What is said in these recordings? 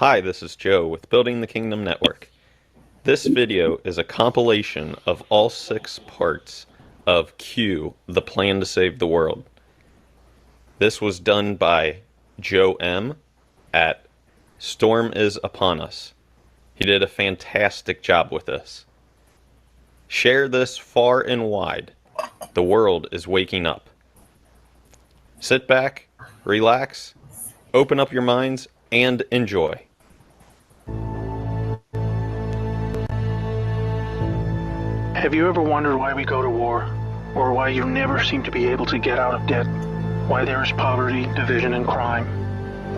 Hi, this is Joe with Building the Kingdom Network. This video is a compilation of all 6 parts of Q, the Plan to Save the World. This was done by Joe M. at Storm Is Upon Us. He did a fantastic job with this. Share this far and wide. The world is waking up. Sit back, relax, open up your minds, and enjoy. Have you ever wondered why we go to war? Or why you never seem to be able to get out of debt? Why there is poverty, division, and crime?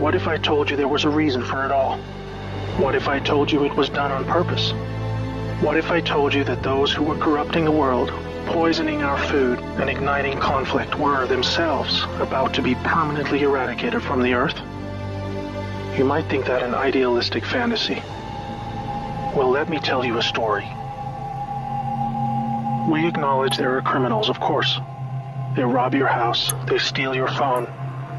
What if I told you there was a reason for it all? What if I told you it was done on purpose? What if I told you that those who were corrupting the world, poisoning our food, and igniting conflict were themselves about to be permanently eradicated from the earth? You might think that an idealistic fantasy. Well, let me tell you a story. We acknowledge there are criminals, of course. They rob your house, they steal your phone.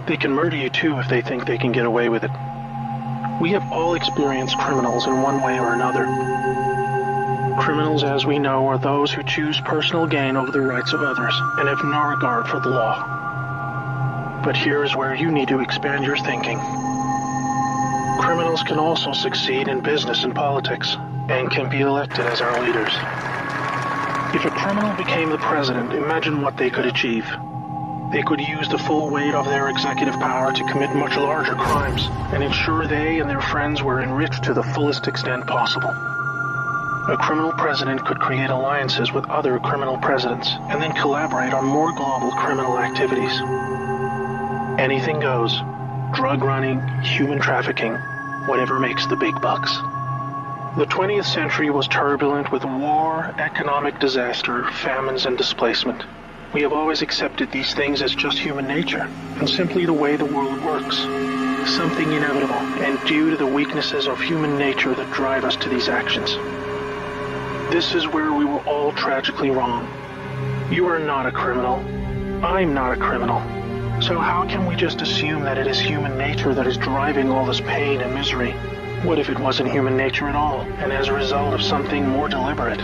They can murder you too if they think they can get away with it. We have all experienced criminals in one way or another. Criminals, as we know, are those who choose personal gain over the rights of others and have no regard for the law. But here is where you need to expand your thinking. Criminals can also succeed in business and politics and can be elected as our leaders. If a criminal became the president, imagine what they could achieve. They could use the full weight of their executive power to commit much larger crimes and ensure they and their friends were enriched to the fullest extent possible. A criminal president could create alliances with other criminal presidents and then collaborate on more global criminal activities. Anything goes. Drug running, human trafficking, whatever makes the big bucks. The 20th century was turbulent with war, economic disaster, famines, and displacement. We have always accepted these things as just human nature, and simply the way the world works. Something inevitable, and due to the weaknesses of human nature that drive us to these actions. This is where we were all tragically wrong. You are not a criminal. I'm not a criminal. So how can we just assume that it is human nature that is driving all this pain and misery? What if it wasn't human nature at all, and as a result of something more deliberate?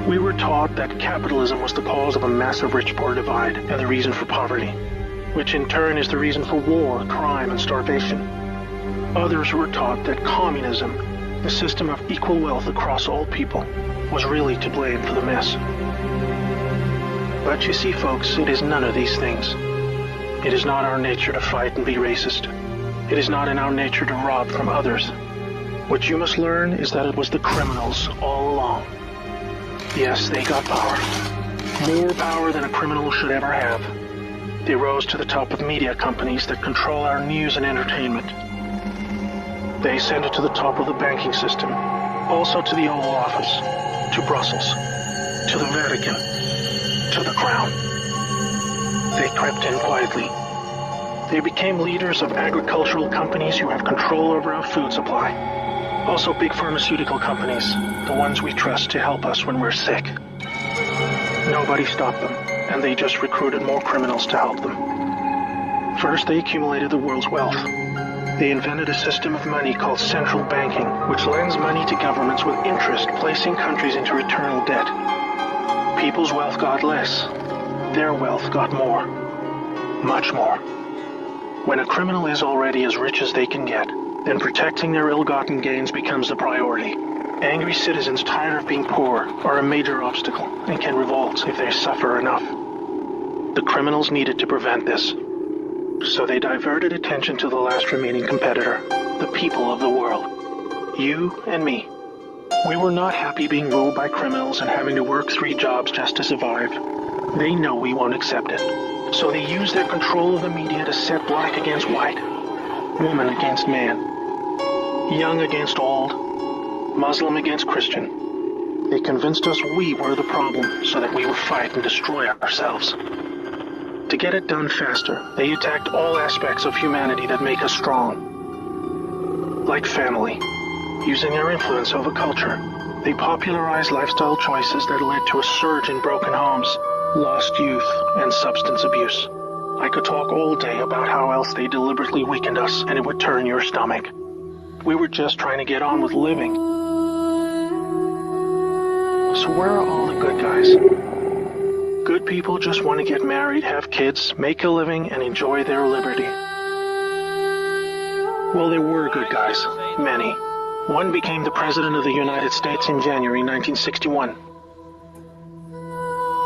We were taught that capitalism was the cause of a massive rich-poor divide and the reason for poverty, which in turn is the reason for war, crime, and starvation. Others were taught that communism, the system of equal wealth across all people, was really to blame for the mess. But you see, folks, it is none of these things. It is not our nature to fight and be racist. It is not in our nature to rob from others. What you must learn is that it was the criminals all along. Yes, they got power. More power than a criminal should ever have. They rose to the top of media companies that control our news and entertainment. They ascended to the top of the banking system, also to the Oval Office, to Brussels, to the Vatican, to the Crown. They crept in quietly. They became leaders of agricultural companies who have control over our food supply. Also big pharmaceutical companies, the ones we trust to help us when we're sick. Nobody stopped them, and they just recruited more criminals to help them. First, they accumulated the world's wealth. They invented a system of money called central banking, which lends money to governments with interest, placing countries into eternal debt. People's wealth got less. Their wealth got more. Much more. When a criminal is already as rich as they can get, then protecting their ill-gotten gains becomes the priority. Angry citizens tired of being poor are a major obstacle and can revolt if they suffer enough. The criminals needed to prevent this. So they diverted attention to the last remaining competitor, the people of the world. You and me. We were not happy being ruled by criminals and having to work 3 jobs just to survive. They know we won't accept it. So they use their control of the media to set black against white, woman against man, young against old, Muslim against Christian. They convinced us we were the problem so that we would fight and destroy ourselves. To get it done faster, they attacked all aspects of humanity that make us strong. Like family, using their influence over culture, they popularized lifestyle choices that led to a surge in broken homes, lost youth, and substance abuse. I could talk all day about how else they deliberately weakened us, and it would turn your stomach. We were just trying to get on with living. So where are all the good guys? Good people just want to get married, have kids, make a living, and enjoy their liberty. Well, there were good guys. Many. One became the President of the United States in January 1961.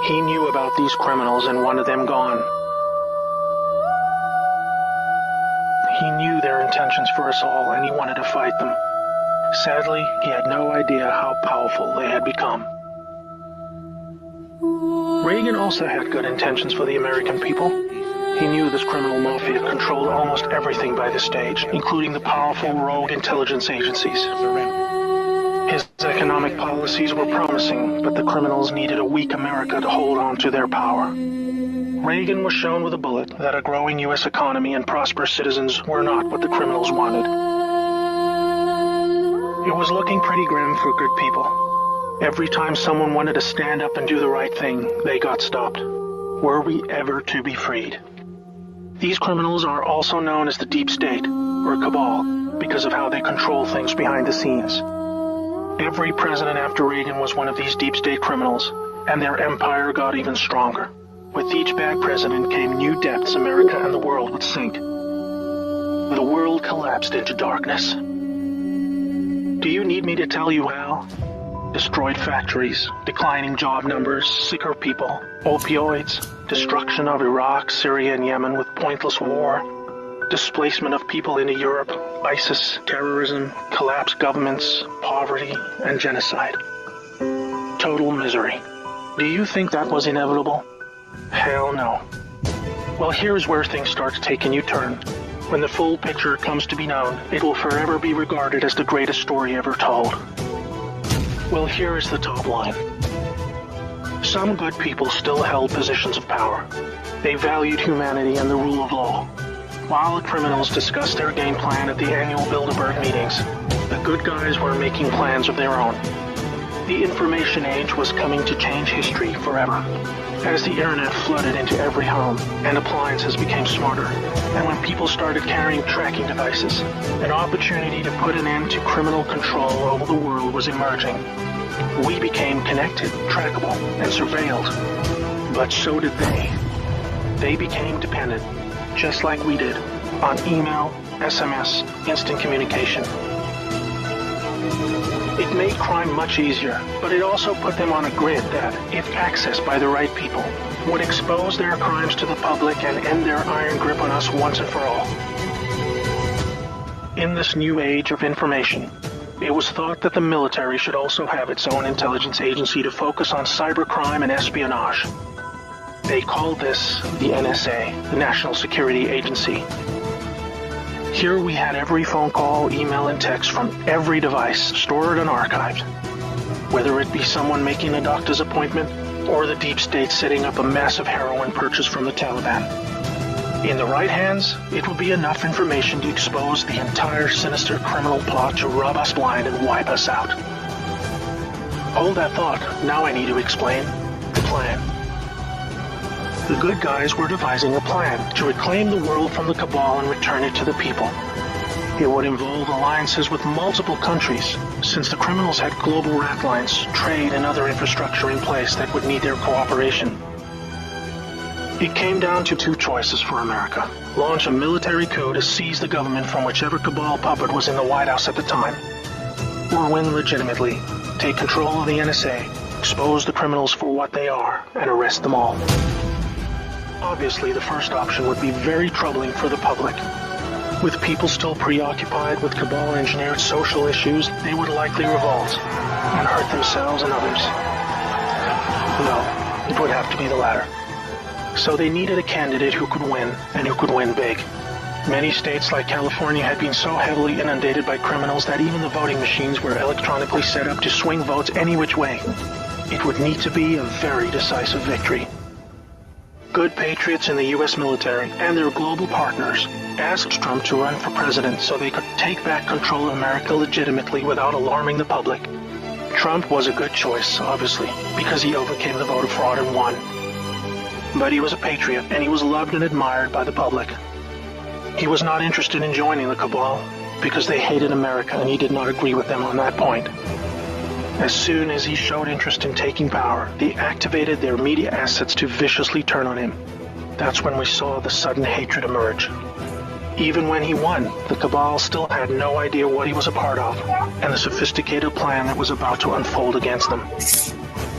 He knew about these criminals and wanted them gone. He knew their intentions for us all, and he wanted to fight them. Sadly, he had no idea how powerful they had become. Reagan also had good intentions for the American people. He knew this criminal mafia controlled almost everything by this stage, including the powerful rogue intelligence agencies. His economic policies were promising, but the criminals needed a weak America to hold on to their power. Reagan was shown with a bullet that a growing U.S. economy and prosperous citizens were not what the criminals wanted. It was looking pretty grim for good people. Every time someone wanted to stand up and do the right thing, they got stopped. Were we ever to be freed? These criminals are also known as the Deep State, or Cabal, because of how they control things behind the scenes. Every president after Reagan was one of these Deep State criminals, and their empire got even stronger. With each bad president came new depths America and the world would sink. The world collapsed into darkness. Do you need me to tell you how? Destroyed factories, declining job numbers, sicker people, opioids, destruction of Iraq, Syria, and Yemen with pointless war, displacement of people into Europe, ISIS, terrorism, collapsed governments, poverty, and genocide. Total misery. Do you think that was inevitable? Hell no. Well, here's where things start to take a new turn. When the full picture comes to be known, it will forever be regarded as the greatest story ever told. Well, here is the top line. Some good people still held positions of power. They valued humanity and the rule of law. While the criminals discussed their game plan at the annual Bilderberg meetings, the good guys were making plans of their own. The information age was coming to change history forever. As the internet flooded into every home and appliances became smarter, and when people started carrying tracking devices, an opportunity to put an end to criminal control over the world was emerging. We became connected, trackable, and surveilled. But so did they. They became dependent, just like we did, on email, SMS, instant communication. It made crime much easier, but it also put them on a grid that, if accessed by the right people, would expose their crimes to the public and end their iron grip on us once and for all. In this new age of information, it was thought that the military should also have its own intelligence agency to focus on cybercrime and espionage. They called this the NSA, the National Security Agency. Here we had every phone call, email, and text from every device stored and archived. Whether it be someone making a doctor's appointment or the deep state setting up a massive heroin purchase from the Taliban. In the right hands, it would be enough information to expose the entire sinister criminal plot to rob us blind and wipe us out. Hold that thought. Now I need to explain the plan. The good guys were devising a plan to reclaim the world from the cabal and return it to the people. It would involve alliances with multiple countries, since the criminals had global rat lines, trade, and other infrastructure in place that would need their cooperation. It came down to two choices for America. Launch a military coup to seize the government from whichever cabal puppet was in the White House at the time. Or win legitimately, take control of the NSA, expose the criminals for what they are, and arrest them all. Obviously, the first option would be very troubling for the public. With people still preoccupied with cabal-engineered social issues, they would likely revolt and hurt themselves and others. No, it would have to be the latter. So they needed a candidate who could win, and who could win big. Many states like California had been so heavily inundated by criminals that even the voting machines were electronically set up to swing votes any which way. It would need to be a very decisive victory. Good patriots in the U.S. military and their global partners asked Trump to run for president so they could take back control of America legitimately without alarming the public. Trump was a good choice, obviously, because he overcame the voter fraud and won. But he was a patriot, and he was loved and admired by the public. He was not interested in joining the cabal. because they hated America and he did not agree with them on that point. As soon as he showed interest in taking power, they activated their media assets to viciously turn on him. That's when we saw the sudden hatred emerge. Even when he won, the Cabal still had no idea what he was a part of, and the sophisticated plan that was about to unfold against them.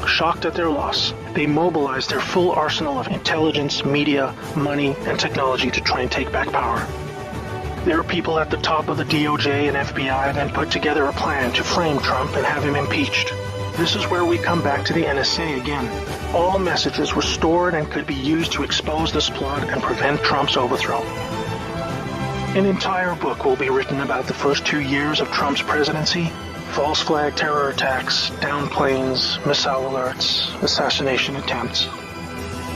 Shocked at their loss, they mobilized their full arsenal of intelligence, media, money, and technology to try and take back power. Their people at the top of the DOJ and FBI then put together a plan to frame Trump and have him impeached. This is where we come back to the NSA again. All messages were stored and could be used to expose this plot and prevent Trump's overthrow. An entire book will be written about the first 2 years of Trump's presidency. False flag terror attacks, downed planes, missile alerts, assassination attempts.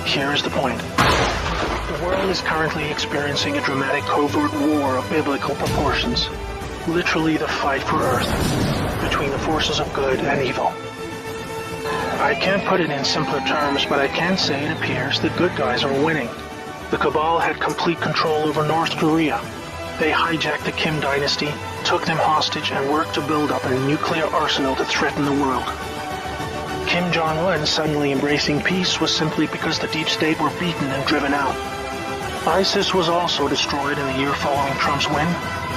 Here is the point. The world is currently experiencing a dramatic covert war of biblical proportions. Literally the fight for Earth, between the forces of good and evil. I can't put it in simpler terms, but I can say it appears the good guys are winning. The Cabal had complete control over North Korea. They hijacked the Kim dynasty, took them hostage, and worked to build up a nuclear arsenal to threaten the world. Kim Jong-un suddenly embracing peace was simply because the deep state were beaten and driven out. ISIS was also destroyed in the year following Trump's win.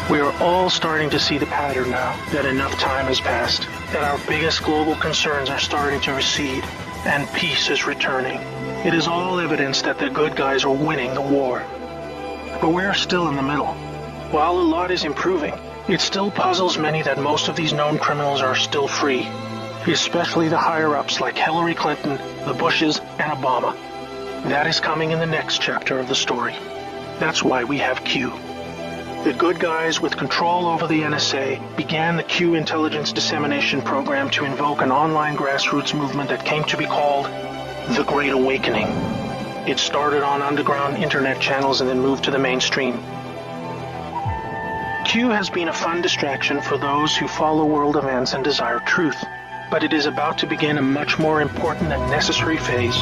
We are all starting to see the pattern now, that enough time has passed, that our biggest global concerns are starting to recede, and peace is returning. It is all evidence that the good guys are winning the war. But we're still in the middle. While a lot is improving, it still puzzles many that most of these known criminals are still free, especially the higher-ups like Hillary Clinton, the Bushes, and Obama. That is coming in the next chapter of the story. That's why we have Q. The good guys with control over the NSA began the Q Intelligence Dissemination Program to invoke an online grassroots movement that came to be called the Great Awakening. It started on underground internet channels and then moved to the mainstream. Q has been a fun distraction for those who follow world events and desire truth, but it is about to begin a much more important and necessary phase,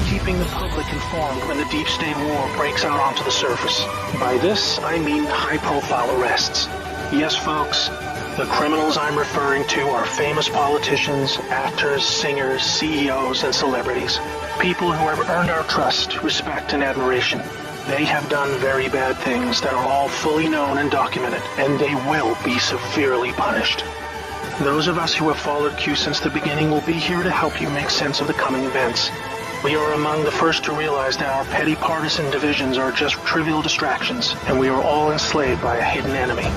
keeping the public informed when the deep state war breaks out onto the surface. By this, I mean high-profile arrests. Yes, folks, the criminals I'm referring to are famous politicians, actors, singers, CEOs, and celebrities. People who have earned our trust, respect, and admiration. They have done very bad things that are all fully known and documented, and they will be severely punished. Those of us who have followed Q since the beginning will be here to help you make sense of the coming events. We are among the first to realize that our petty partisan divisions are just trivial distractions, and we are all enslaved by a hidden enemy.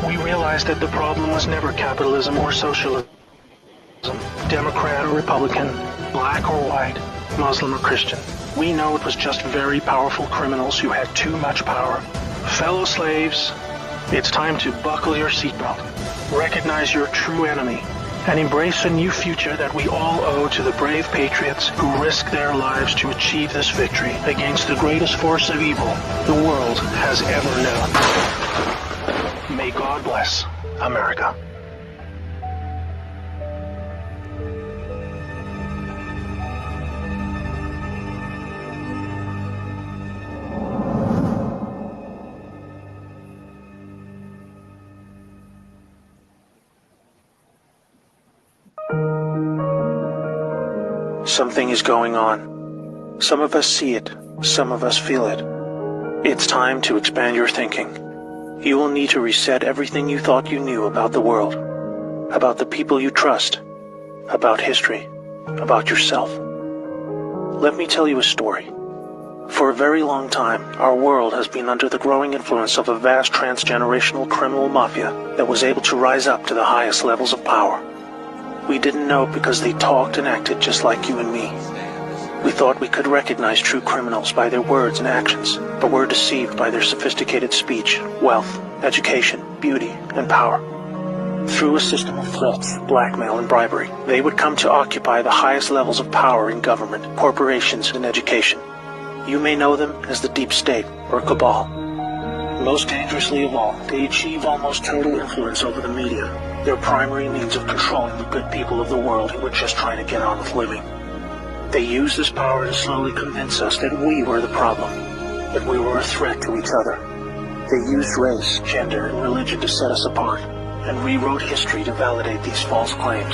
We realize that the problem was never capitalism or socialism, Democrat or Republican, black or white, Muslim or Christian. We know it was just very powerful criminals who had too much power. Fellow slaves, it's time to buckle your seatbelt, recognize your true enemy, and embrace a new future that we all owe to the brave patriots who risk their lives to achieve this victory against the greatest force of evil the world has ever known. May God bless America. Something is going on. Some of us see it, some of us feel it. It's time to expand your thinking. You will need to reset everything you thought you knew about the world, about the people you trust, about history, about yourself. Let me tell you a story. For a very long time, our world has been under the growing influence of a vast transgenerational criminal mafia that was able to rise up to the highest levels of power. We didn't know because they talked and acted just like you and me. We thought we could recognize true criminals by their words and actions, but were deceived by their sophisticated speech, wealth, education, beauty, and power. Through a system of threats, blackmail, and bribery, they would come to occupy the highest levels of power in government, corporations, and education. You may know them as the deep state or cabal. Most dangerously of all, they achieve almost total influence over the media, their primary means of controlling the good people of the world who were just trying to get on with living. They used this power to slowly convince us that we were the problem, that we were a threat to each other. They used race, gender, and religion to set us apart, and rewrote history to validate these false claims.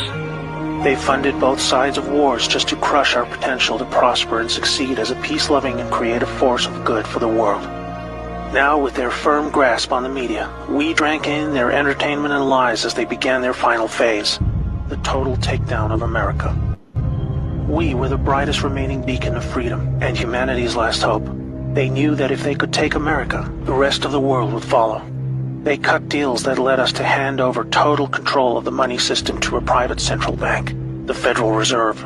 They funded both sides of wars just to crush our potential to prosper and succeed as a peace-loving and creative force of good for the world. Now, with their firm grasp on the media, we drank in their entertainment and lies as they began their final phase, the total takedown of America. We were the brightest remaining beacon of freedom and humanity's last hope. They knew that if they could take America, the rest of the world would follow. They cut deals that led us to hand over total control of the money system to a private central bank, the Federal Reserve.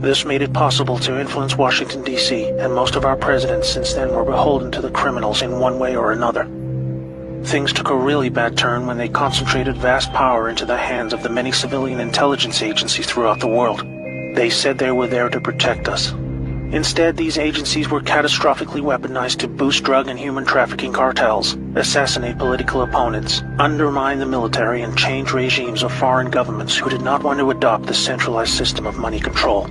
This made it possible to influence Washington, D.C., and most of our presidents since then were beholden to the criminals in one way or another. Things took a really bad turn when they concentrated vast power into the hands of the many civilian intelligence agencies throughout the world. They said they were there to protect us. Instead, these agencies were catastrophically weaponized to boost drug and human trafficking cartels, assassinate political opponents, undermine the military, and change regimes of foreign governments who did not want to adopt the centralized system of money control.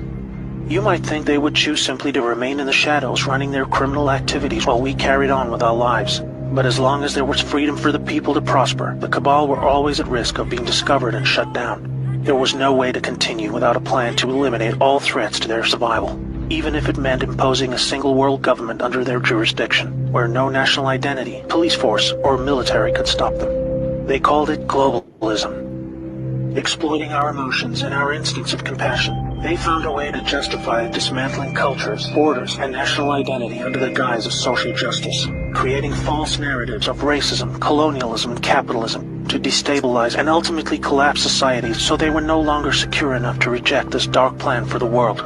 You might think they would choose simply to remain in the shadows running their criminal activities while we carried on with our lives. But as long as there was freedom for the people to prosper, the Cabal were always at risk of being discovered and shut down. There was no way to continue without a plan to eliminate all threats to their survival, even if it meant imposing a single world government under their jurisdiction, where no national identity, police force, or military could stop them. They called it globalism. Exploiting our emotions and our instincts of compassion, they found a way to justify dismantling cultures, borders, and national identity under the guise of social justice, creating false narratives of racism, colonialism, and capitalism to destabilize and ultimately collapse societies so they were no longer secure enough to reject this dark plan for the world.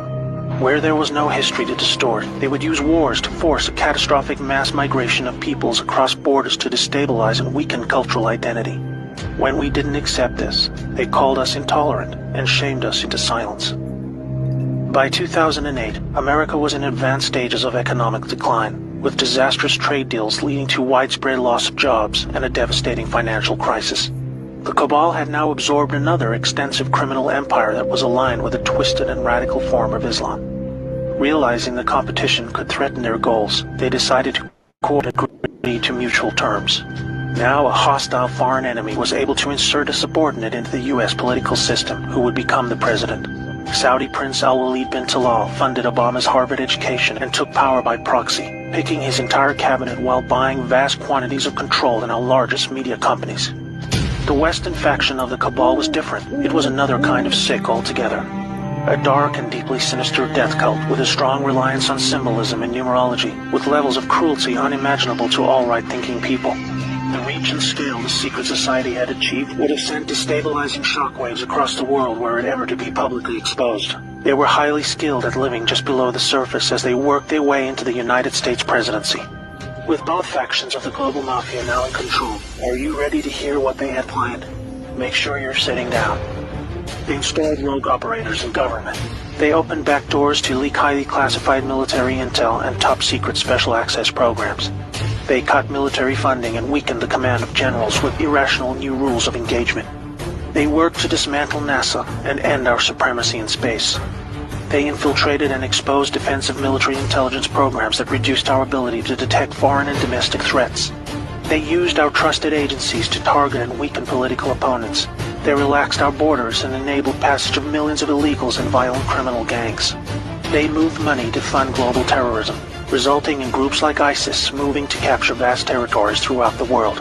Where there was no history to distort, they would use wars to force a catastrophic mass migration of peoples across borders to destabilize and weaken cultural identity. When we didn't accept this, they called us intolerant and shamed us into silence. By 2008, America was in advanced stages of economic decline, with disastrous trade deals leading to widespread loss of jobs and a devastating financial crisis. The Cabal had now absorbed another extensive criminal empire that was aligned with a twisted and radical form of Islam. Realizing the competition could threaten their goals, they decided to agree to mutual terms. Now a hostile foreign enemy was able to insert a subordinate into the U.S. political system who would become the president. Saudi Prince Al-Walid bin Talal funded Obama's Harvard education and took power by proxy, picking his entire cabinet while buying vast quantities of control in our largest media companies. The Western faction of the Cabal was different. It was another kind of sick altogether. A dark and deeply sinister death cult with a strong reliance on symbolism and numerology, with levels of cruelty unimaginable to all right-thinking people. The reach and scale the secret society had achieved would have sent destabilizing shockwaves across the world were it ever to be publicly exposed. They were highly skilled at living just below the surface as they worked their way into the United States presidency. With both factions of the global mafia now in control, are you ready to hear what they had planned? Make sure you're sitting down. They installed rogue operators in government. They opened back doors to leak highly classified military intel and top-secret special access programs. They cut military funding and weakened the command of generals with irrational new rules of engagement. They worked to dismantle NASA and end our supremacy in space. They infiltrated and exposed defensive military intelligence programs that reduced our ability to detect foreign and domestic threats. They used our trusted agencies to target and weaken political opponents. They relaxed our borders and enabled passage of millions of illegals and violent criminal gangs. They moved money to fund global terrorism, resulting in groups like ISIS moving to capture vast territories throughout the world.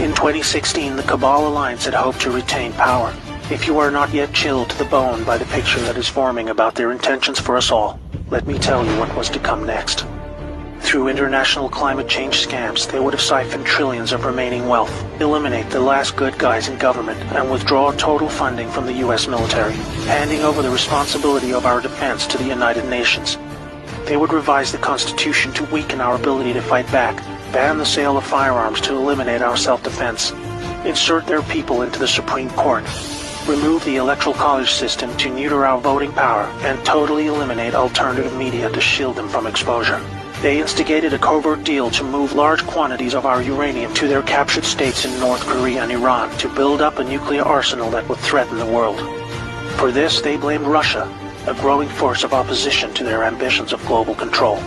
In 2016, the Cabal Alliance had hoped to retain power. If you are not yet chilled to the bone by the picture that is forming about their intentions for us all, let me tell you what was to come next. Through international climate change scams, they would have siphoned trillions of remaining wealth, eliminate the last good guys in government, and withdraw total funding from the U.S. military, handing over the responsibility of our defense to the United Nations. They would revise the Constitution to weaken our ability to fight back, ban the sale of firearms to eliminate our self-defense, insert their people into the Supreme Court, remove the Electoral College system to neuter our voting power, and totally eliminate alternative media to shield them from exposure. They instigated a covert deal to move large quantities of our uranium to their captured states in North Korea and Iran to build up a nuclear arsenal that would threaten the world. For this, they blamed Russia, a growing force of opposition to their ambitions of global control.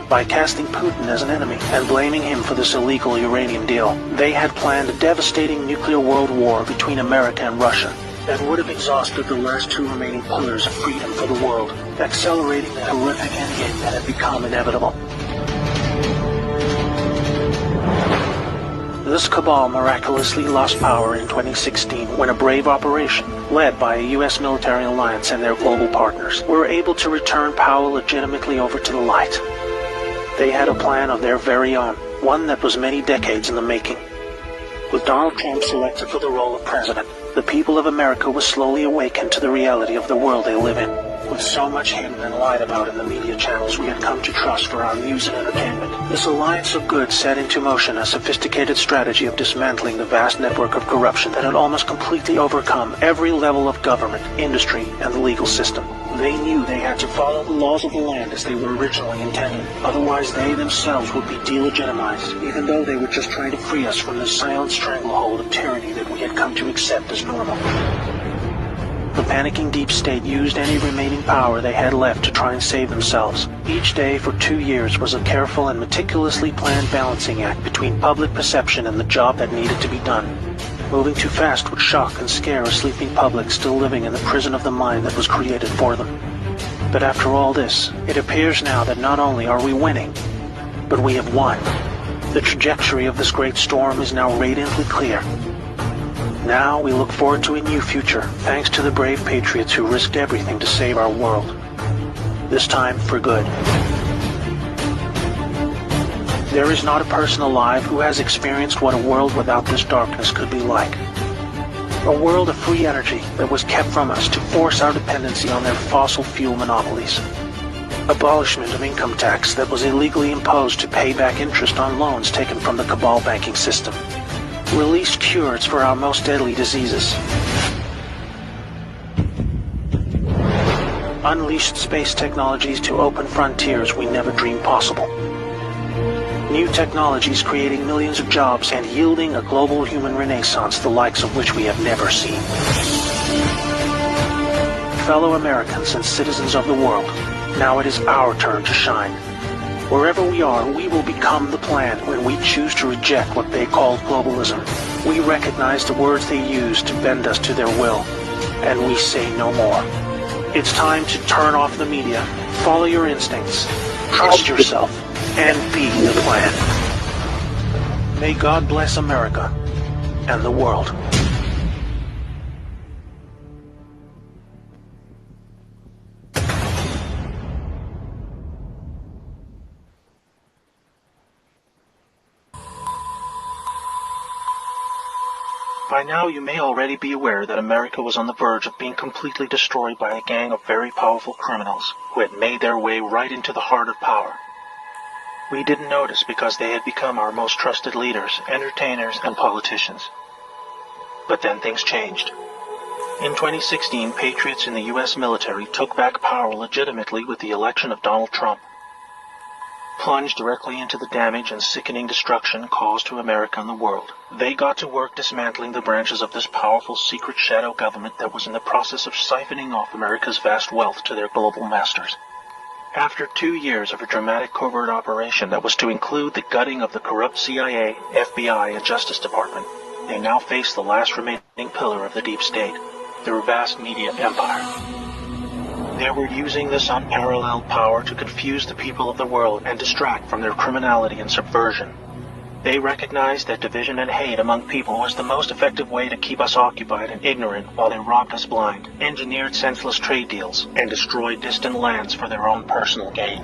by casting Putin as an enemy and blaming him for this illegal uranium deal. They had planned a devastating nuclear world war between America and Russia that would have exhausted the last two remaining pillars of freedom for the world, accelerating the horrific endgame that had become inevitable. This cabal miraculously lost power in 2016 when a brave operation, led by a U.S. military alliance and their global partners, were able to return power legitimately over to the light. They had a plan of their very own, one that was many decades in the making. With Donald Trump selected for the role of president, the people of America was slowly awakened to the reality of the world they live in. With so much hidden and lied about in the media channels we had come to trust for our news and entertainment, this alliance of good set into motion a sophisticated strategy of dismantling the vast network of corruption that had almost completely overcome every level of government, industry, and the legal system. They knew they had to follow the laws of the land as they were originally intended. Otherwise, they themselves would be delegitimized, even though they were just trying to free us from the silent stranglehold of tyranny that we had come to accept as normal. The panicking deep state used any remaining power they had left to try and save themselves. Each day for 2 years was a careful and meticulously planned balancing act between public perception and the job that needed to be done. Moving too fast would shock and scare a sleeping public still living in the prison of the mind that was created for them. But after all this, it appears now that not only are we winning, but we have won. The trajectory of this great storm is now radiantly clear. Now we look forward to a new future, thanks to the brave patriots who risked everything to save our world. This time for good. There is not a person alive who has experienced what a world without this darkness could be like. A world of free energy that was kept from us to force our dependency on their fossil fuel monopolies. Abolishment of income tax that was illegally imposed to pay back interest on loans taken from the Cabal banking system. Released cures for our most deadly diseases. Unleashed space technologies to open frontiers we never dreamed possible. New technologies creating millions of jobs and yielding a global human renaissance the likes of which we have never seen. Fellow Americans and citizens of the world, now it is our turn to shine. Wherever we are, we will become the plan when we choose to reject what they call globalism. We recognize the words they use to bend us to their will, and we say no more. It's time to turn off the media, follow your instincts, trust yourself, and be the plan. May God bless America and the world. By now you may already be aware that America was on the verge of being completely destroyed by a gang of very powerful criminals who had made their way right into the heart of power. We didn't notice because they had become our most trusted leaders, entertainers, and politicians. But then things changed. In 2016, patriots in the U.S. military took back power legitimately with the election of Donald Trump. Plunged directly into the damage and sickening destruction caused to America and the world. They got to work dismantling the branches of this powerful secret shadow government that was in the process of siphoning off America's vast wealth to their global masters. After 2 years of a dramatic covert operation that was to include the gutting of the corrupt CIA, FBI, and Justice Department, they now face the last remaining pillar of the deep state, their vast media empire. They were using this unparalleled power to confuse the people of the world and distract from their criminality and subversion. They recognized that division and hate among people was the most effective way to keep us occupied and ignorant while they robbed us blind, engineered senseless trade deals, and destroyed distant lands for their own personal gain.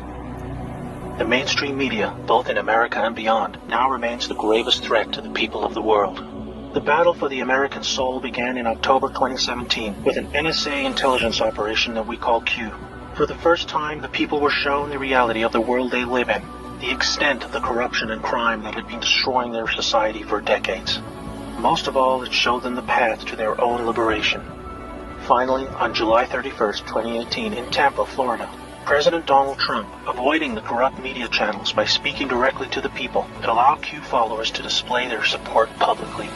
The mainstream media, both in America and beyond, now remains the gravest threat to the people of the world. The battle for the American soul began in October 2017 with an NSA intelligence operation that we call Q. For the first time, the people were shown the reality of the world they live in, the extent of the corruption and crime that had been destroying their society for decades. Most of all, it showed them the path to their own liberation. Finally, on July 31st, 2018, in Tampa, Florida, President Donald Trump, avoiding the corrupt media channels by speaking directly to the people, allowed Q followers to display their support publicly.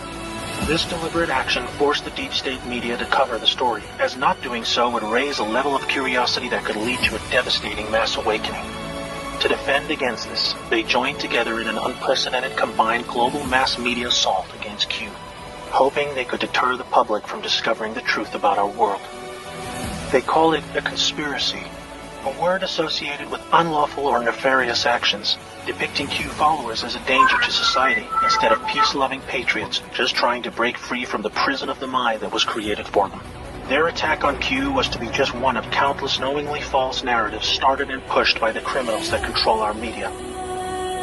This deliberate action forced the deep state media to cover the story, as not doing so would raise a level of curiosity that could lead to a devastating mass awakening. To defend against this, they joined together in an unprecedented combined global mass media assault against Q, hoping they could deter the public from discovering the truth about our world. They call it a conspiracy, a word associated with unlawful or nefarious actions, depicting Q followers as a danger to society instead of peace-loving patriots just trying to break free from the prison of the mind that was created for them. Their attack on Q was to be just one of countless knowingly false narratives started and pushed by the criminals that control our media.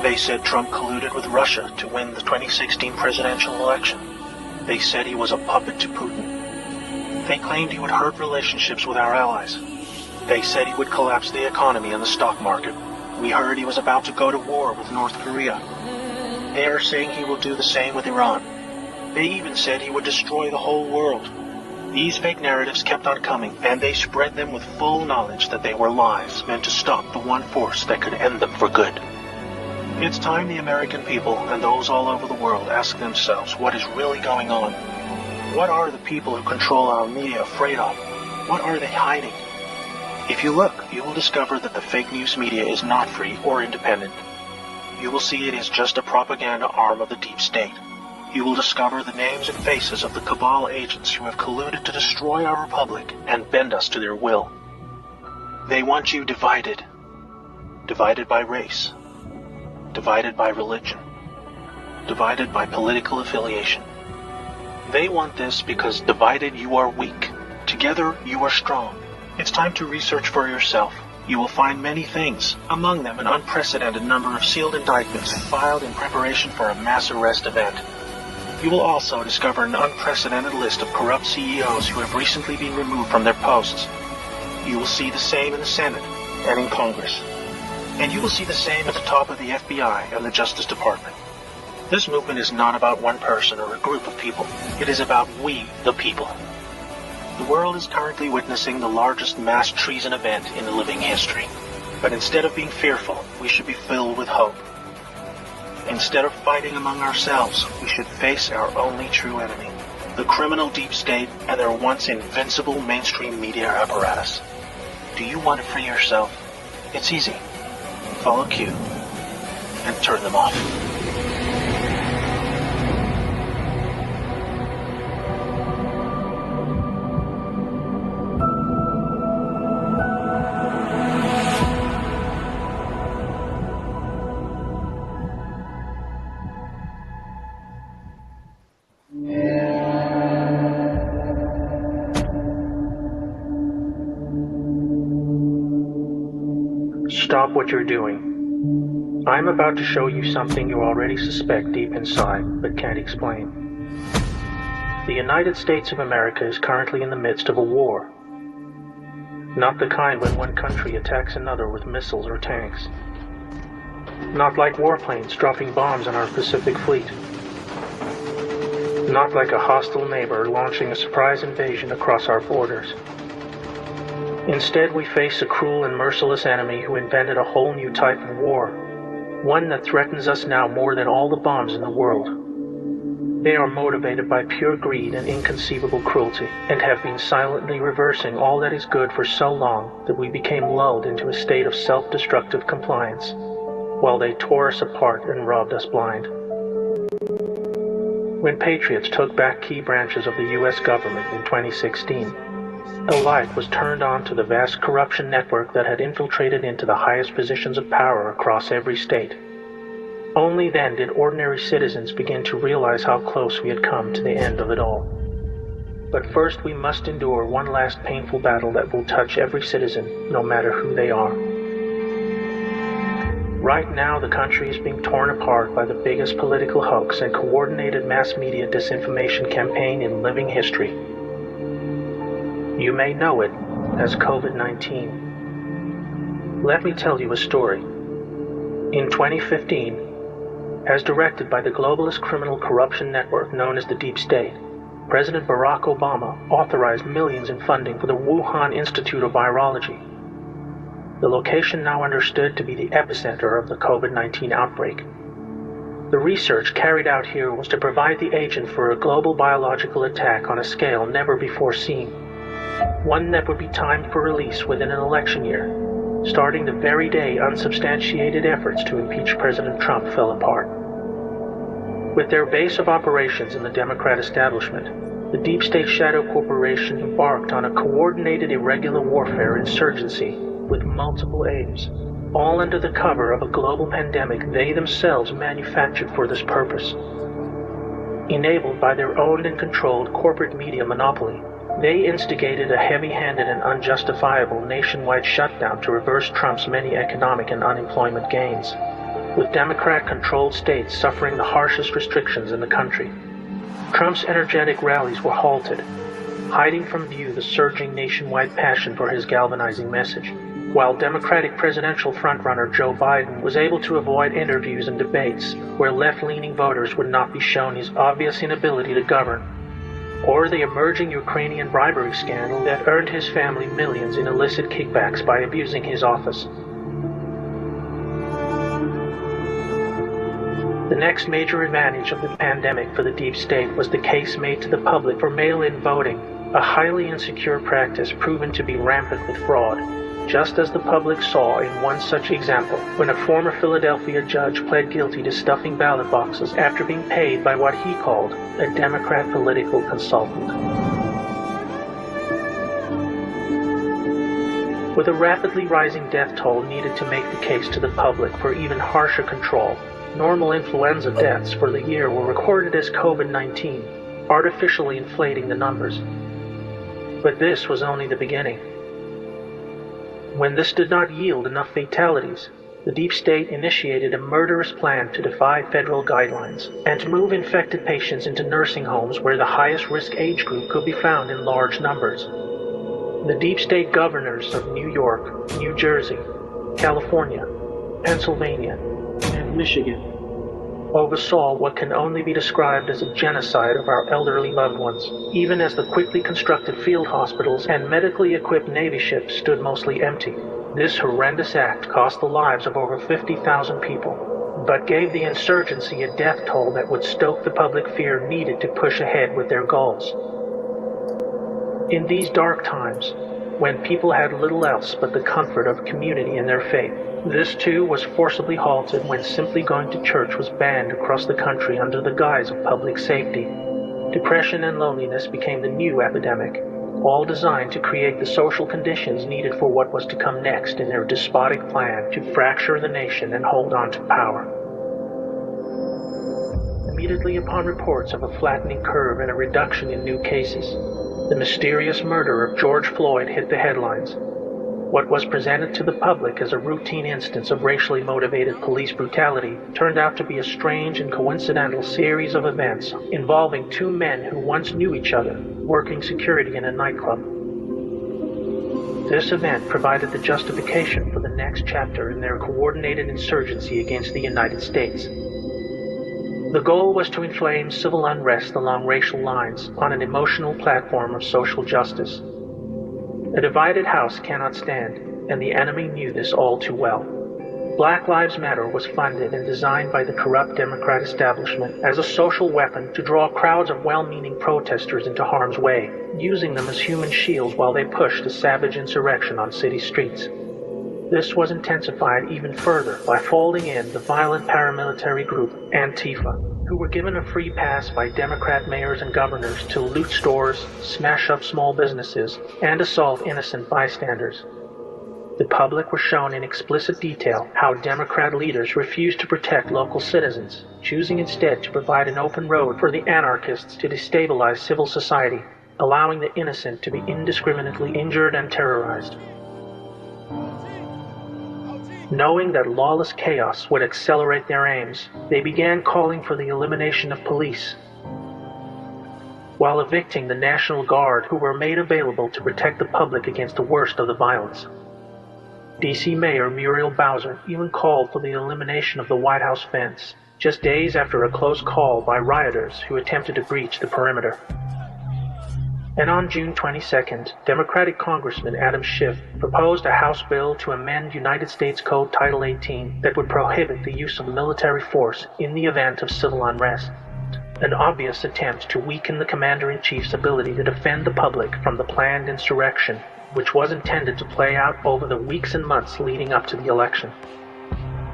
They said Trump colluded with Russia to win the 2016 presidential election. They said he was a puppet to Putin. They claimed he would hurt relationships with our allies. They said he would collapse the economy and the stock market. We heard he was about to go to war with North Korea. They are saying he will do the same with Iran. They even said he would destroy the whole world. These fake narratives kept on coming, and they spread them with full knowledge that they were lies meant to stop the one force that could end them for good. It's time the American people and those all over the world ask themselves what is really going on. What are the people who control our media afraid of? What are they hiding? If you look, you will discover that the fake news media is not free or independent. You will see it is just a propaganda arm of the deep state. You will discover the names and faces of the Cabal agents who have colluded to destroy our republic and bend us to their will. They want you divided. Divided by race. Divided by religion. Divided by political affiliation. They want this because divided you are weak. Together you are strong. It's time to research for yourself. You will find many things, among them an unprecedented number of sealed indictments filed in preparation for a mass arrest event. You will also discover an unprecedented list of corrupt CEOs who have recently been removed from their posts. You will see the same in the Senate and in Congress. And you will see the same at the top of the FBI and the Justice Department. This movement is not about one person or a group of people. It is about we, the people. The world is currently witnessing the largest mass treason event in living history. But instead of being fearful, we should be filled with hope. Instead of fighting among ourselves, we should face our only true enemy, the criminal deep state and their once invincible mainstream media apparatus. Do you want to free yourself? It's easy. Follow Q and turn them off. Stop what you're doing. I'm about to show you something you already suspect deep inside, but can't explain. The United States of America is currently in the midst of a war. Not the kind when one country attacks another with missiles or tanks. Not like warplanes dropping bombs on our Pacific Fleet. Not like a hostile neighbor launching a surprise invasion across our borders. Instead, we face a cruel and merciless enemy who invented a whole new type of war, one that threatens us now more than all the bombs in the world. They are motivated by pure greed and inconceivable cruelty, and have been silently reversing all that is good for so long that we became lulled into a state of self-destructive compliance, while they tore us apart and robbed us blind. When patriots took back key branches of the U.S. government in 2016, a light was turned on to the vast corruption network that had infiltrated into the highest positions of power across every state. Only then did ordinary citizens begin to realize how close we had come to the end of it all. But first we must endure one last painful battle that will touch every citizen, no matter who they are. Right now, the country is being torn apart by the biggest political hoax and coordinated mass media disinformation campaign in living history. You may know it as COVID-19. Let me tell you a story. In 2015, as directed by the globalist criminal corruption network known as the Deep State, President Barack Obama authorized millions in funding for the Wuhan Institute of Virology, the location now understood to be the epicenter of the COVID-19 outbreak. The research carried out here was to provide the agent for a global biological attack on a scale never before seen, one that would be timed for release within an election year. starting the very day unsubstantiated efforts to impeach President Trump fell apart. With their base of operations in the Democrat establishment, the deep state shadow corporation embarked on a coordinated irregular warfare insurgency with multiple aims, all under the cover of a global pandemic they themselves manufactured for this purpose. Enabled by their owned and controlled corporate media monopoly, they instigated a heavy-handed and unjustifiable nationwide shutdown to reverse Trump's many economic and unemployment gains, with Democrat-controlled states suffering the harshest restrictions in the country. Trump's energetic rallies were halted, hiding from view the surging nationwide passion for his galvanizing message, while Democratic presidential frontrunner Joe Biden was able to avoid interviews and debates where left-leaning voters would not be shown his obvious inability to govern, or the emerging Ukrainian bribery scandal that earned his family millions in illicit kickbacks by abusing his office. The next major advantage of the pandemic for the deep state was the case made to the public for mail-in voting, a highly insecure practice proven to be rampant with fraud, just as the public saw in one such example when a former Philadelphia judge pled guilty to stuffing ballot boxes after being paid by what he called a Democrat political consultant. With a rapidly rising death toll needed to make the case to the public for even harsher control, normal influenza deaths for the year were recorded as COVID-19, artificially inflating the numbers. But this was only the beginning. When this did not yield enough fatalities, the deep state initiated a murderous plan to defy federal guidelines and to move infected patients into nursing homes where the highest risk age group could be found in large numbers. The deep state governors of New York, New Jersey, California, Pennsylvania, and Michigan oversaw what can only be described as a genocide of our elderly loved ones, even as the quickly constructed field hospitals and medically equipped Navy ships stood mostly empty. This horrendous act cost the lives of over 50,000 people, but gave the insurgency a death toll that would stoke the public fear needed to push ahead with their goals. In these dark times, when people had little else but the comfort of community in their faith, this too was forcibly halted when simply going to church was banned across the country under the guise of public safety. Depression and loneliness became the new epidemic, all designed to create the social conditions needed for what was to come next in their despotic plan to fracture the nation and hold on to power. Immediately upon reports of a flattening curve and a reduction in new cases, the mysterious murder of George Floyd hit the headlines. What was presented to the public as a routine instance of racially motivated police brutality turned out to be a strange and coincidental series of events involving two men who once knew each other, working security in a nightclub. This event provided the justification for the next chapter in their coordinated insurgency against the United States. The goal was to inflame civil unrest along racial lines on an emotional platform of social justice. A divided house cannot stand, and the enemy knew this all too well. Black Lives Matter was funded and designed by the corrupt Democrat establishment as a social weapon to draw crowds of well-meaning protesters into harm's way, using them as human shields while they pushed a savage insurrection on city streets. This was intensified even further by folding in the violent paramilitary group Antifa, who were given a free pass by Democrat mayors and governors to loot stores, smash up small businesses, and assault innocent bystanders. The public was shown in explicit detail how Democrat leaders refused to protect local citizens, choosing instead to provide an open road for the anarchists to destabilize civil society, allowing the innocent to be indiscriminately injured and terrorized. Knowing that lawless chaos would accelerate their aims, they began calling for the elimination of police, while evicting the National Guard who were made available to protect the public against the worst of the violence. D.C. Mayor Muriel Bowser even called for the elimination of the White House fence, just days after a close call by rioters who attempted to breach the perimeter. And on June 22nd, Democratic Congressman Adam Schiff proposed a House bill to amend United States Code Title 18 that would prohibit the use of military force in the event of civil unrest. an obvious attempt to weaken the commander-in-chief's ability to defend the public from the planned insurrection, which was intended to play out over the weeks and months leading up to the election.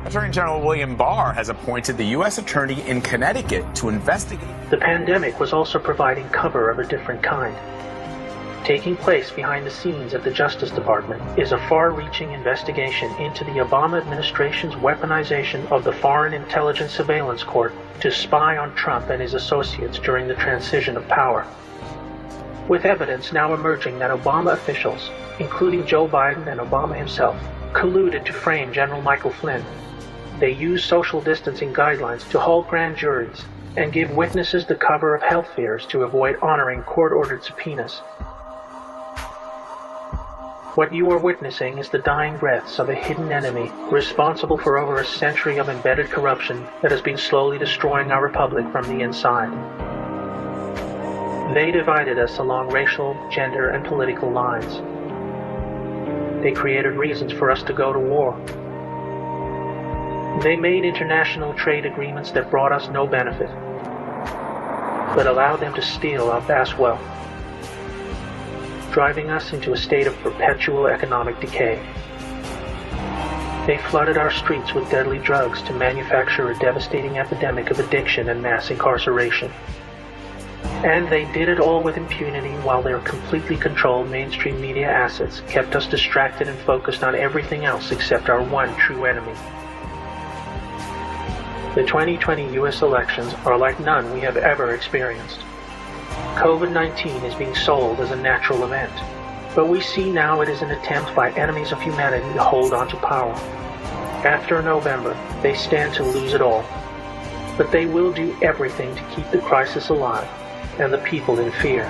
Attorney General William Barr has appointed the U.S. Attorney in Connecticut to investigate. The pandemic was also providing cover of a different kind. Taking place behind the scenes at the Justice Department is a far-reaching investigation into the Obama administration's weaponization of the Foreign Intelligence Surveillance Court to spy on Trump and his associates during the transition of power. With evidence now emerging that Obama officials, including Joe Biden and Obama himself, colluded to frame General Michael Flynn, they used social distancing guidelines to hold grand juries and give witnesses the cover of health fears to avoid honoring court-ordered subpoenas. What you are witnessing is the dying breaths of a hidden enemy responsible for over a century of embedded corruption that has been slowly destroying our republic from the inside. They divided us along racial, gender, and political lines. They created reasons for us to go to war. They made international trade agreements that brought us no benefit, but allowed them to steal our vast wealth, driving us into a state of perpetual economic decay. They flooded our streets with deadly drugs to manufacture a devastating epidemic of addiction and mass incarceration. And they did it all with impunity while their completely controlled mainstream media assets kept us distracted and focused on everything else except our one true enemy. The 2020 U.S. elections are like none we have ever experienced. COVID-19 is being sold as a natural event, but we see now it is an attempt by enemies of humanity to hold on to power. After November, they stand to lose it all, but they will do everything to keep the crisis alive and the people in fear.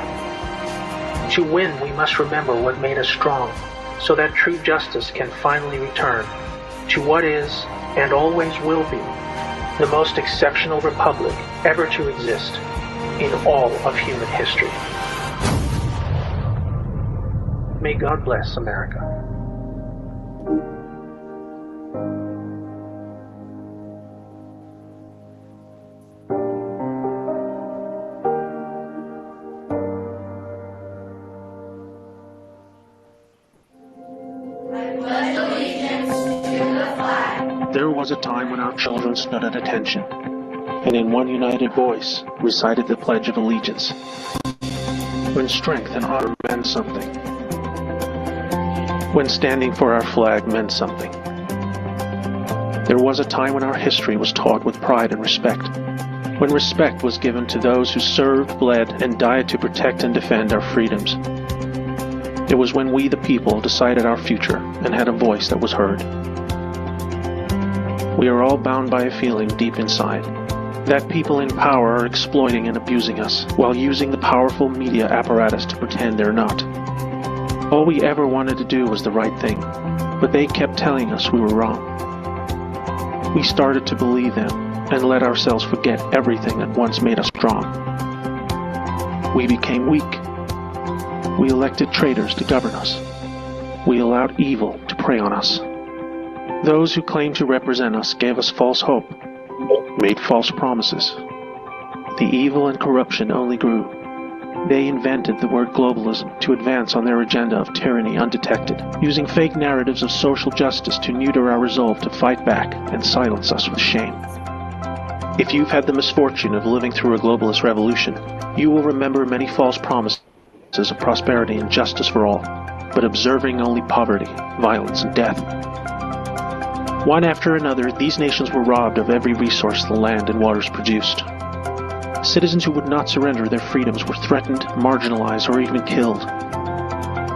To win, we must remember what made us strong, so that true justice can finally return to what is, and always will be, the most exceptional republic ever to exist in all of human history. May God bless America. There was a time when our children stood at attention, and in one united voice recited the Pledge of Allegiance. When strength and honor meant something. When standing for our flag meant something. There was a time when our history was taught with pride and respect. When respect was given to those who served, bled, and died to protect and defend our freedoms. It was when we, the people, decided our future and had a voice that was heard. We are all bound by a feeling deep inside that people in power are exploiting and abusing us while using the powerful media apparatus to pretend they're not. All we ever wanted to do was the right thing, but they kept telling us we were wrong. We started to believe them and let ourselves forget everything that once made us strong. We became weak. We elected traitors to govern us. We allowed evil to prey on us. Those who claimed to represent us gave us false hope, made false promises. The evil and corruption only grew. They invented the word globalism to advance on their agenda of tyranny undetected, using fake narratives of social justice to neuter our resolve to fight back and silence us with shame. If you've had the misfortune of living through a globalist revolution, you will remember many false promises of prosperity and justice for all, but observing only poverty, violence, and death. One after another, these nations were robbed of every resource the land and waters produced. Citizens who would not surrender their freedoms were threatened, marginalized, or even killed.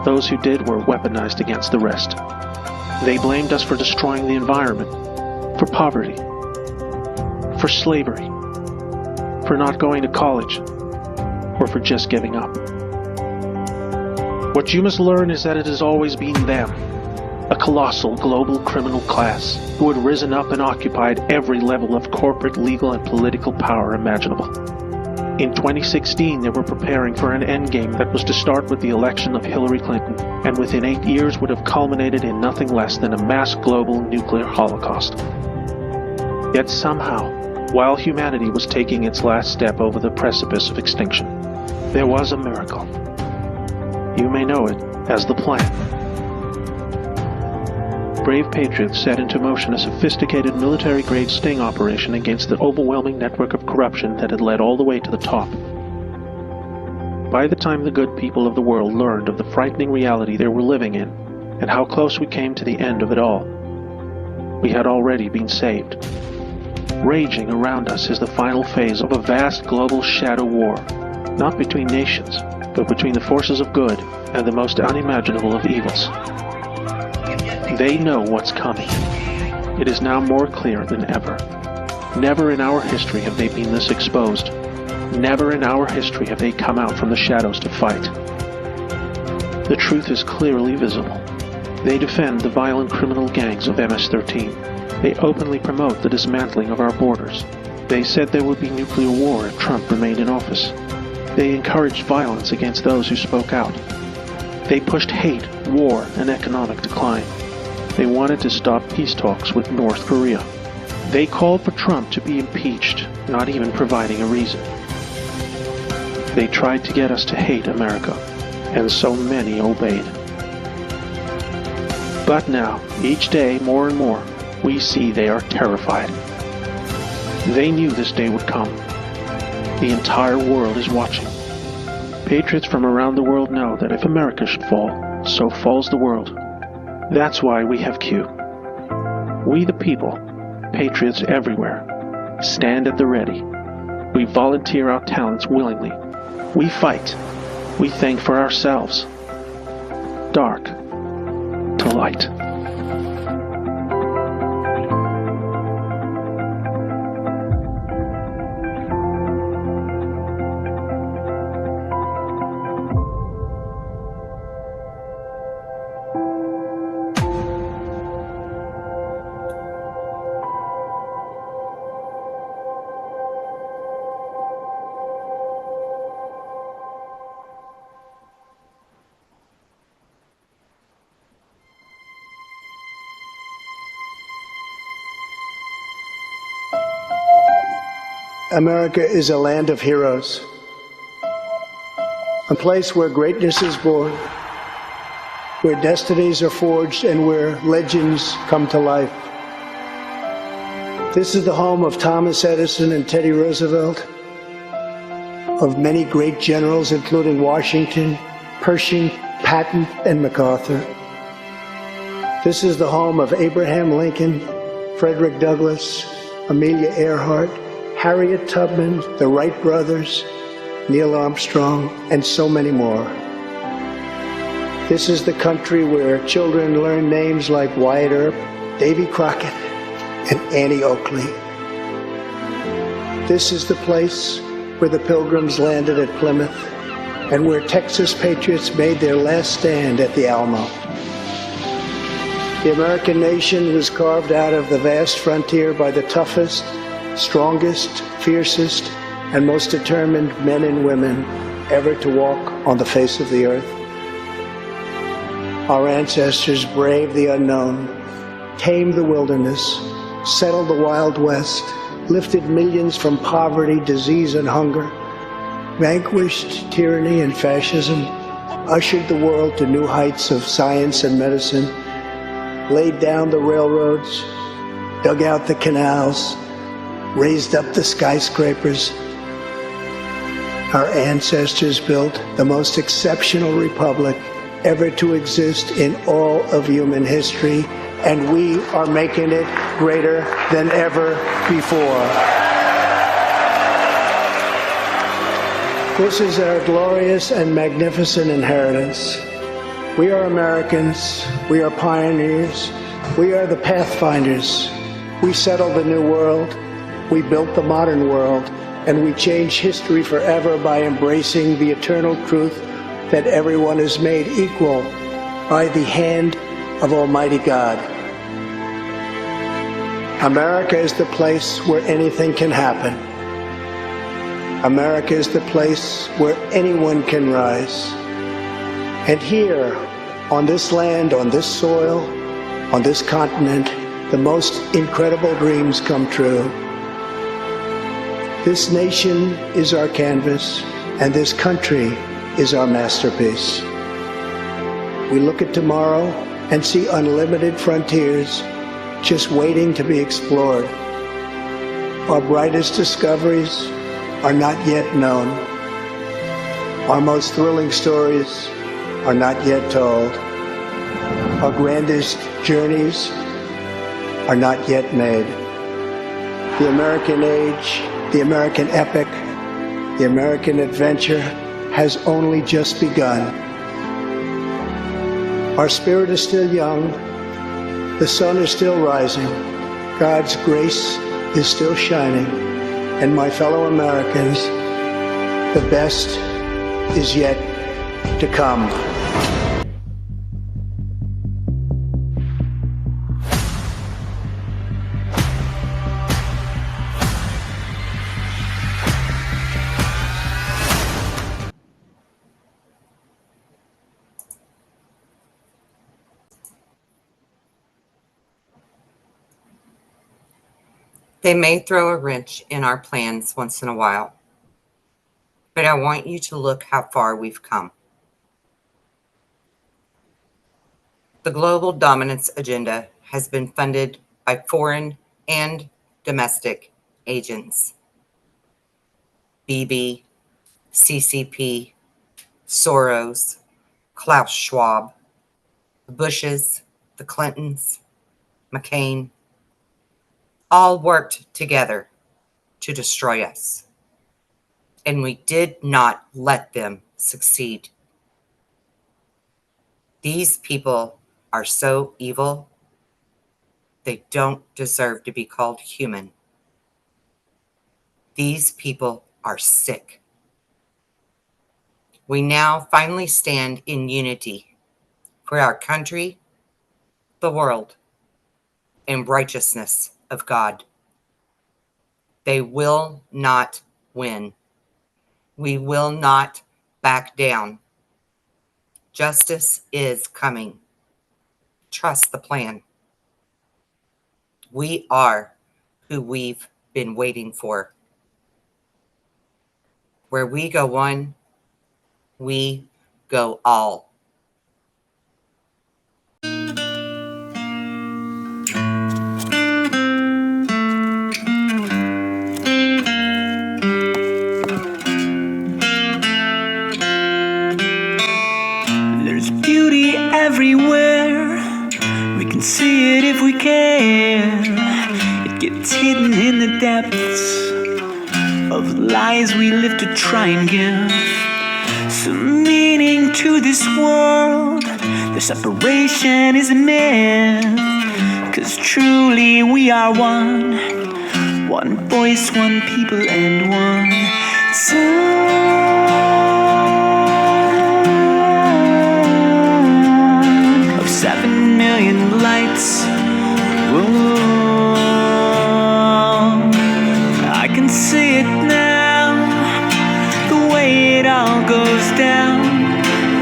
Those who did were weaponized against the rest. They blamed us for destroying the environment, for poverty, for slavery, for not going to college, or for just giving up. What you must learn is that it has always been them, a colossal global criminal class who had risen up and occupied every level of corporate, legal, and political power imaginable. In 2016, they were preparing for an endgame that was to start with the election of Hillary Clinton, and within 8 years would have culminated in nothing less than a mass global nuclear holocaust. Yet somehow, While humanity was taking its last step over the precipice of extinction, there was a miracle. You may know it as the Plan. Brave patriots set into motion a sophisticated military-grade sting operation against the overwhelming network of corruption that had led all the way to the top. By the time the good people of the world learned of the frightening reality they were living in, and how close we came to the end of it all, we had already been saved. Raging around us is the final phase of a vast global shadow war, not between nations, but between the forces of good and the most unimaginable of evils. They know what's coming. It is now more clear than ever. Never in our history have they been this exposed. Never in our history have they come out from the shadows to fight. The truth is clearly visible. They defend the violent criminal gangs of MS-13. They openly promote the dismantling of our borders. They said there would be nuclear war if Trump remained in office. They encouraged violence against those who spoke out. They pushed hate, war, and economic decline. They wanted to stop peace talks with North Korea. They called for Trump to be impeached, not even providing a reason. They tried to get us to hate America, and so many obeyed. But now, each day more and more, we see they are terrified. They knew this day would come. The entire world is watching. Patriots from around the world know that if America should fall, so falls the world. That's why we have Q. We the people, patriots everywhere, stand at the ready. We volunteer our talents willingly. We fight. We think for ourselves. Dark to light. America is a land of heroes, a place where greatness is born, where destinies are forged, and where legends come to life. This is the home of Thomas Edison and Teddy Roosevelt, of many great generals, including Washington, Pershing, Patton, and MacArthur. This is the home of Abraham Lincoln, Frederick Douglass, Amelia Earhart, Harriet Tubman, the Wright brothers, Neil Armstrong, and so many more. This is the country where children learn names like Wyatt Earp, Davy Crockett, and Annie Oakley. This is the place where the Pilgrims landed at Plymouth and where Texas patriots made their last stand at the Alamo. The American nation was carved out of the vast frontier by the toughest, strongest, fiercest, and most determined men and women ever to walk on the face of the earth. Our ancestors braved the unknown, tamed the wilderness, settled the Wild West, lifted millions from poverty, disease, and hunger, vanquished tyranny and fascism, ushered the world to new heights of science and medicine, laid down the railroads, dug out the canals, raised up the skyscrapers. Our ancestors built the most exceptional republic ever to exist in all of human history, and we are making it greater than ever before. This is our glorious and magnificent inheritance. We are Americans. We are pioneers. We are the pathfinders. We settled the new world. We built the modern world, and we changed history forever by embracing the eternal truth that everyone is made equal by the hand of Almighty God. America is the place where anything can happen. America is the place where anyone can rise. And here, on this land, on this soil, on this continent, the most incredible dreams come true. This nation is our canvas, and this country is our masterpiece. We look at tomorrow and see unlimited frontiers just waiting to be explored. Our brightest discoveries are not yet known. Our most thrilling stories are not yet told. Our grandest journeys are not yet made. The American age, the American epic, the American adventure has only just begun. Our spirit is still young. The sun is still rising. God's grace is still shining. And my fellow Americans, the best is yet to come. They may throw a wrench in our plans once in a while, but I want you to look how far we've come. The global dominance agenda has been funded by foreign and domestic agents. BB, CCP, Soros, Klaus Schwab, the Bushes, the Clintons, McCain, all worked together to destroy us. And we did not let them succeed. These people are so evil, they don't deserve to be called human. These people are sick. We now finally stand in unity for our country, the world, and righteousness of God. They will not win. We will not back down. Justice is coming. Trust the plan. We are who we've been waiting for. Where we go one, we go all. There's beauty everywhere. We can see it if we care. It gets hidden in the depths of lies we live to try and give some meaning to this world. The separation is a myth, 'cause truly we are one. One voice, one people, and one sun of 7 million lights. Whoa. I can see it now, the way it all goes down.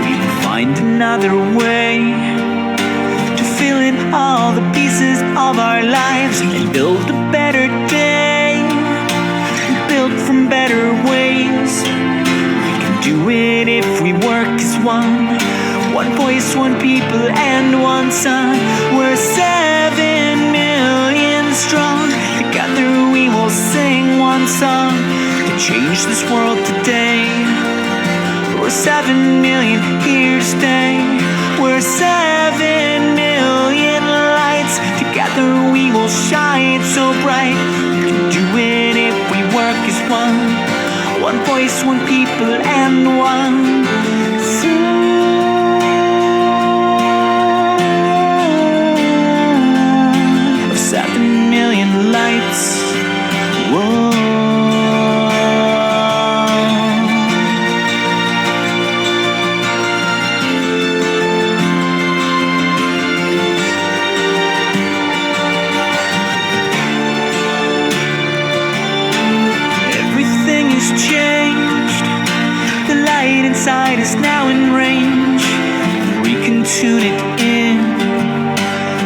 We will find another way to fill in all the pieces of our lives and build a better day, build from better ways. We can do it if we work as one. One voice, one people, and one sun. We're 7 million strong. Together we will sing one song to change this world today. We're 7 million here to stay. We're 7 million lights. Together we will shine so bright. We can do it if we work as one. One voice, one people, and one sun of 7 million lights. Whoa. Changed. The light inside is now in range. We can tune it in.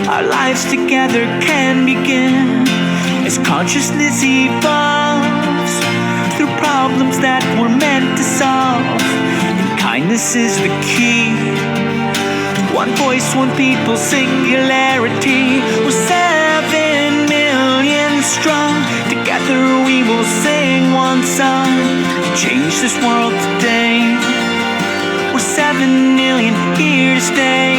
Our lives together can begin. As consciousness evolves, this is the key. One voice, one people, singularity. We're 7 million strong. Together we will sing one song to change this world today. We're 7 million here to stay.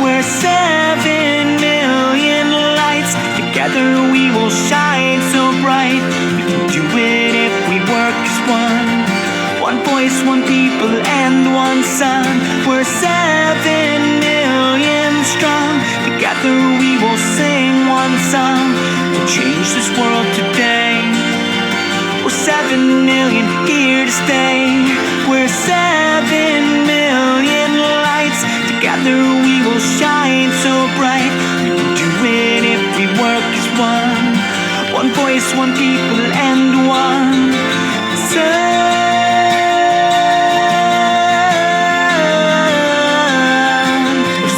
We're 7 million lights. Together we will shine so bright. We can do it if we work as one. One voice, one people, and one sun. We're 7 million strong. Together we will sing one song to change this world today. We're 7 million here to stay. We're 7 million lights. Together we will shine so bright. We can do it if we work as one. One voice, one people, and one sun.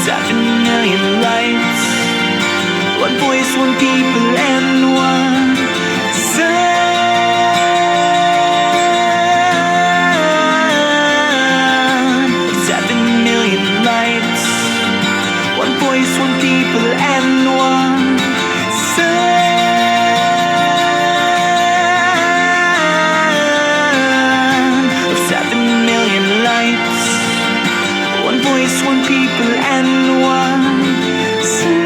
7 million lights. One voice, one people, and one sun. 7 million lights. One voice, one people, and one sun. 7 million lights. One voice, one people, and one sun.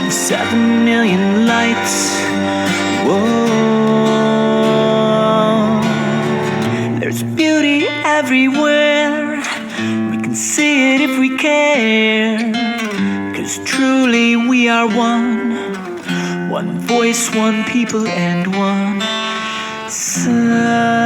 7 million lights. Whoa. There's beauty everywhere. We can see it if we care. 'Cause truly we are one. One voice, one people, and one sun.